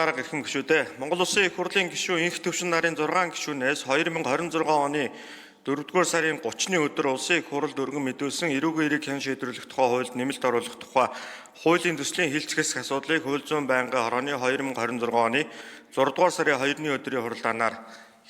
Эрхэм гишүүдээ Монгол Улсын их хурлын гишүүн инх төвшин нарын 6 гишүүнээс 2026 оны 4-р сарын 30-ны өдөр Улсын их хуралд өргөн мэдүүлсэн эрүүгийн эерэг хэн шийдвэрлэх тухай хуульд нэмэлт оруулах тухай хуулийн төслийн хилцгээс асуудлыг хууль зүйн байнгын хорооны 2026 оны 6-р сарын 2-ны өдрийн хуралдаанаар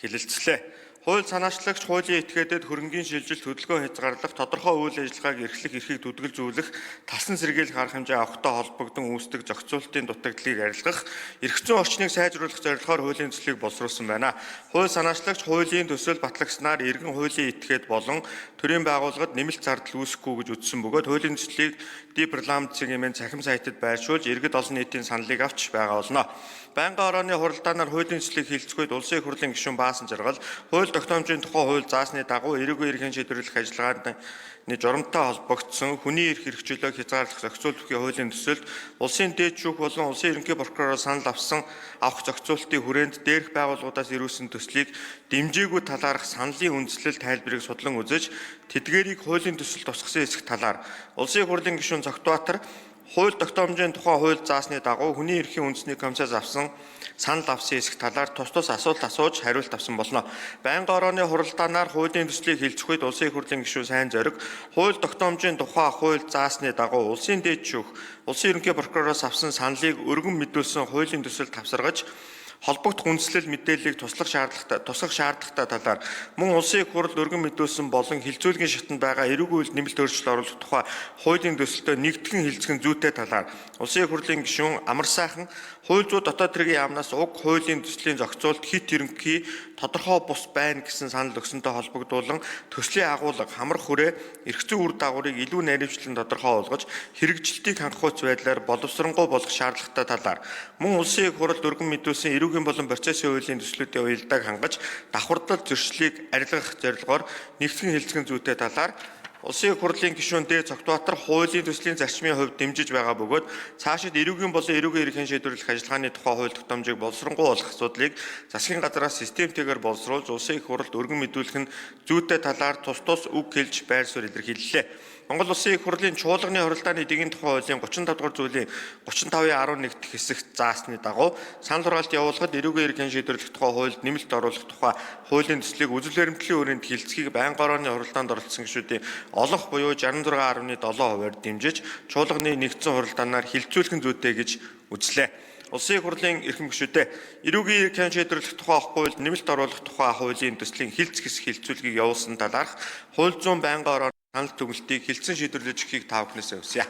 хэлэлцлээ. Хууль санаачлагч хуулийн этгээдэд хөрөнгийн шилжилт хөдөлгөөн хязгаарлах, тодорхой үйл ажиллагааг эрхлэх эрхийг дүдгэлзүүлэх, талсан сэргийлэх арга хэмжээ авахтай холбогдсон үүсдэг зохицуулалтын дутагдlыг арилгах, эрх зүйн орчныг сайжруулах зорилгоор хуулийн төслийг боловсруулсан байна. Хууль санаачлагч хуулийн төсөл батлагснаар иргэн хуулийн этгээд болон төрийн байгууллагад нэмэлт зардал үүсэхгүй гэж үзсэн бөгөөд хуулийн төслийг Депарламентын цахим сайтад байршуулж иргэд олон нийтийн саналыг авч байгаа болно. Байнгын хорооны хуралдаанаар хуулийн төслийг хилцэхэд Улсын их хурлын гишүүн Баасан Жаргал хууль тогтоомжийн тухай хууль заасны дагуу эрүүгийн эрх хэн шийдвэрлэх ажиллагааны журамтай холбогдсон хүний эрх хэрэгжүүлэх хязгаарлах зохицуулалтын хуулийн төсөлд улсын дээд шүүх болон улсын ерөнхий прокуророор санал авах зохицуулалтын хүрээнд дээрх байгууллагуудаас ирүүлсэн төслийг дэмжээгүй талаарх саналын үндслэл тайлбарыг судлан үзэж тэдгээрийг хуулийн төсөлд тусгасан хэсэг талаар Улсын их хурлын гишүүн Цогтбаатар хууль тогтоомжийн тухай хууль заасны дагуу хүний эрхийн үндэсний комиссаас авсан санал авсан хэсэг талаар тус асуулт асууж хариулт авсан болно. Байнгын хорооны хуралдаанаар хуулийн төслийг хилцэх үед Улсын их хурлын гишүүн Сайн Зориг хууль тогтоомжийн тухай хууль заасны дагуу улсын дээд шүүх, улсын ерөнхий прокуророос авсан саналыг өргөн мэдүүлсэн хуулийн төсөлд тавсаргаж холбогдох үндслэл мэдээллийг тусгах шаардлагатай талаар мөн Улсын их хурл өргөн мэдүүлсэн болон хилцүүлгийн шатанд байгаа эрүүгийн үйлд нэмэлт өөрчлөлт оруулах тухай хуулийн төсөлтөд нэгтгэн хилцэх зүйтэй талаар Улсын их хурлын гишүүн Амар сайхан хууль зүйн дотоод хэргийн яамнаас уг хуулийн төслийн зохицуулалт хит ерөнхий тодорхой бус байна гэсэн санал өгсөнтэй холбогдуулан төслийн агуулга хамар хүрээ эрх зүйн үр дагаврыг илүү наривчлан тодорхой болгож хэрэгжилтийг хангах байдлаар боловсронгуй болох шаардлагатай талаар мөн Улсын их хурлд өргөн мэдүүлсэн эрүүгийн болон процессын хуулийн төслүүдийн уялдааг хангаж давхардал зөрчлийг арилгах зорилгоор нэгтгэн хэлцгэн зүйтэй талаар Улсын их хурлын гишүүн Цогтбаатар хуулийн төслийн зарчмын хувьд дэмжиж байгаа бөгөөд цаашид эрүүгийн болон эрүүгийн эрх хэн шийдвэрлэх ажиллагааны тухай хууль тогтоомжийг боловсронгуй болох асуудлыг засгийн газраас системтэйгээр боловсруулж Улсын их хуралд өргөн мэдүүлэх нь зүйтэй талаар тус үг хэлж байр суурь илэрхийллээ. Монгол Улсын их хурлын чуулганы хуралдааны эдийн тухай хуулийн 35 дугаар зүйлийн 35-11 дэх хэсэгт заасны дагуу санал хураалт явуулахад эрүүгийн эрх хэн шийдвэрлэх тухай хуульд нэмэлт оруулах тухай хуулийн төслийг үзэл баримтлалын өрөөнд хилцхийг байнгын хорооны хуралдаанд оролцсон гишүүдийн олонх буюу 66.7%-аар дэмжиж чуулганы нэгдсэн хуралдаанаар хилцүүлэх зүйтэй гэж үзлээ. Улсын их хурлын эрхэм гишүүдээ эрүүгийн эрх хэн шийдвэрлэх тухай хуульд нэмэлт оруулах тухай хуулийн төслийн хилцүүлгийг явуулсан талаарх хууль зүйн байнгын хорооны санал дүгнэлтийг хилцэн шийдвэрлэж өгөхийг та бүхнээс хүсье.